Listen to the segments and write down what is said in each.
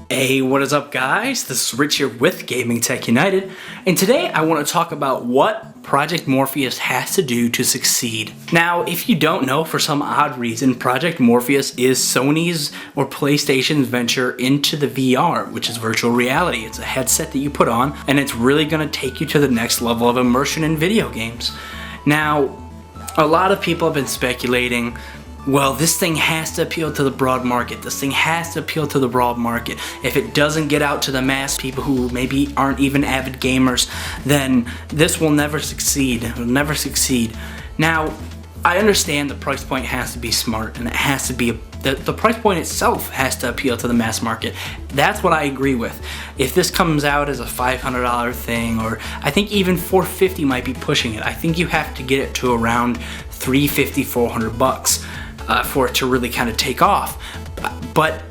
Hey, what is up guys? This is Rich here with Gaming Tech United, and today I want to talk about what Project Morpheus has to do to succeed. Now, if you don't know, for some odd reason, Project Morpheus is Sony's or PlayStation's venture into the VR, which is virtual reality. It's a headset that you put on, and it's really going to take you to the next level of immersion in video games. Now, a lot of people have been speculating, well, this thing has to appeal to the broad market. This thing has to appeal to the broad market. If it doesn't get out to the mass people who maybe aren't even avid gamers, then this will never succeed. It will never succeed. Now, I understand the price point has to be smart, and it has to be the price point itself has to appeal to the mass market. That's what I agree with. If this comes out as a $500 thing, or I think even $450 might be pushing it. I think you have to get it to around $350, $400 for it to really kind of take off. But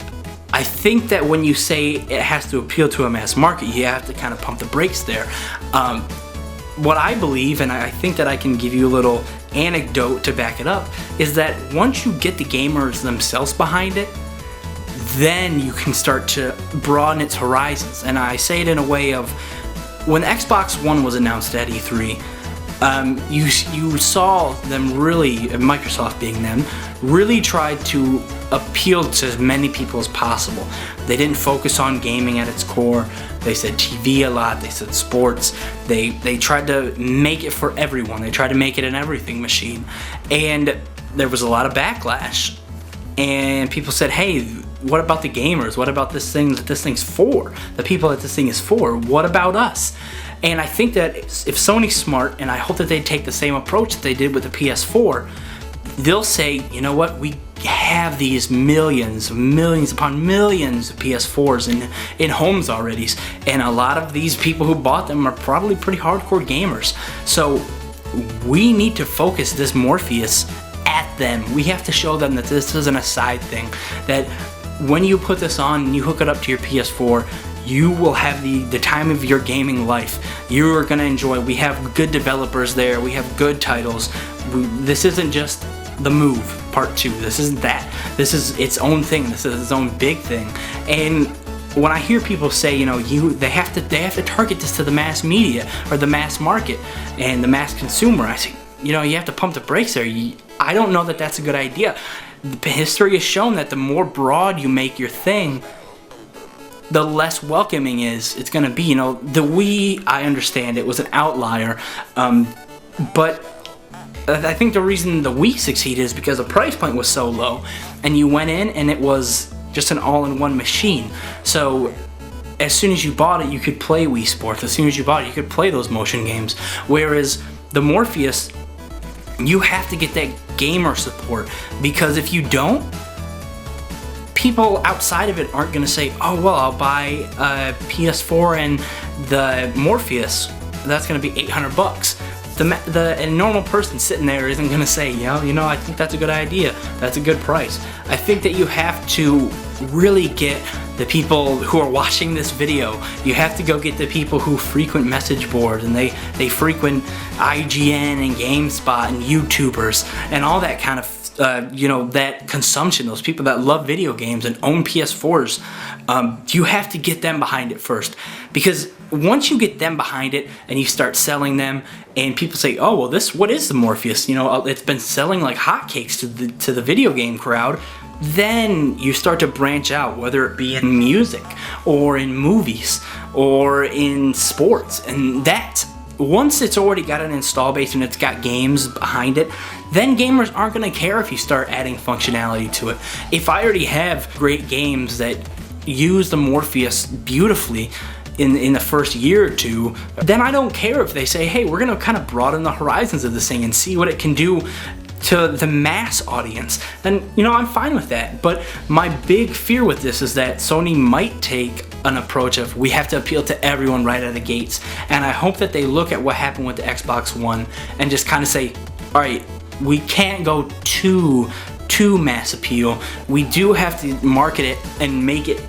I think that when you say it has to appeal to a mass market, you have to kind of pump the brakes there. What I believe, and I think that I can give you a little anecdote to back it up, is that once you get the gamers themselves behind it, then you can start to broaden its horizons. And I say it in a way of, when Xbox One was announced at E3, you saw them really, Microsoft being them, really tried to appeal to as many people as possible. They didn't focus on gaming at its core. They said TV a lot, they said sports. They tried to make it for everyone. They tried to make it an everything machine. And there was a lot of backlash. And people said, hey, what about the gamers? What about this thing that this thing's for? The people that this thing is for? What about us? And I think that if Sony's smart, and I hope that they take the same approach that they did with the PS4, they'll say, you know what, we have these millions upon millions of PS4s in homes already, and a lot of these people who bought them are probably pretty hardcore gamers. So we need to focus this Morpheus at them. We have to show them that this isn't a side thing, that when you put this on and you hook it up to your PS4, you will have the time of your gaming life. You are going to enjoy. We have good developers there. We have good titles. This isn't just The Move Part 2. This isn't that. This is its own thing. This is its own big thing. And when I hear people say, you know, they have to target this to the mass media or the mass market and the mass consumer, I say, you know, you have to pump the brakes there. I don't know that that's a good idea. History has shown that the more broad you make your thing, the less welcoming it's going to be. You know, the Wii, I understand it was an outlier, but I think the reason the Wii succeeded is because the price point was so low, and you went in and it was just an all-in-one machine. So as soon as you bought it, you could play Wii Sports. As soon as you bought it, you could play those motion games. Whereas the Morpheus, you have to get that gamer support, because if you don't, people outside of it aren't going to say, oh, well, I'll buy a PS4 and the Morpheus. That's going to be $800. A normal person sitting there isn't going to say, you know, I think that's a good idea. That's a good price. I think that you have to really get the people who are watching this video. You have to go get the people who frequent message boards, and they frequent IGN and GameSpot and YouTubers and all that kind of you know, that consumption, those people that love video games and own PS4s. You have to get them behind it first, because once you get them behind it and you start selling them, and people say, oh, well, what is the Morpheus? You know, it's been selling like hotcakes to the video game crowd. Then you start to branch out, whether it be in music or in movies or in sports, and that, once it's already got an install base and it's got games behind it, then gamers aren't going to care if you start adding functionality to it. If I already have great games that use the Morpheus beautifully in the first year or two, then I don't care if they say, hey, we're going to kind of broaden the horizons of this thing and see what it can do to the mass audience. Then, you know, I'm fine with that. But my big fear with this is that Sony might take an approach of, we have to appeal to everyone right out of the gates. And I hope that they look at what happened with the Xbox One and just kind of say, all right, we can't go too mass appeal. We do have to market it and make it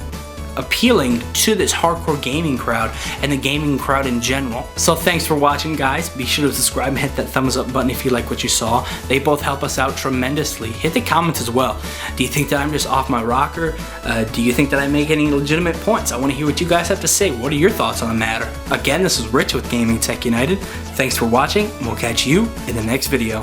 appealing to this hardcore gaming crowd and the gaming crowd in general. So thanks for watching, guys. Be sure to subscribe and hit that thumbs up button if you like what you saw. They both help us out tremendously. Hit the comments as well. Do you think that I'm just off my rocker? Do you think that I make any legitimate points? I want to hear what you guys have to say. What are your thoughts on the matter? Again, this is Rich with Gaming Tech United. Thanks for watching, and we'll catch you in the next video.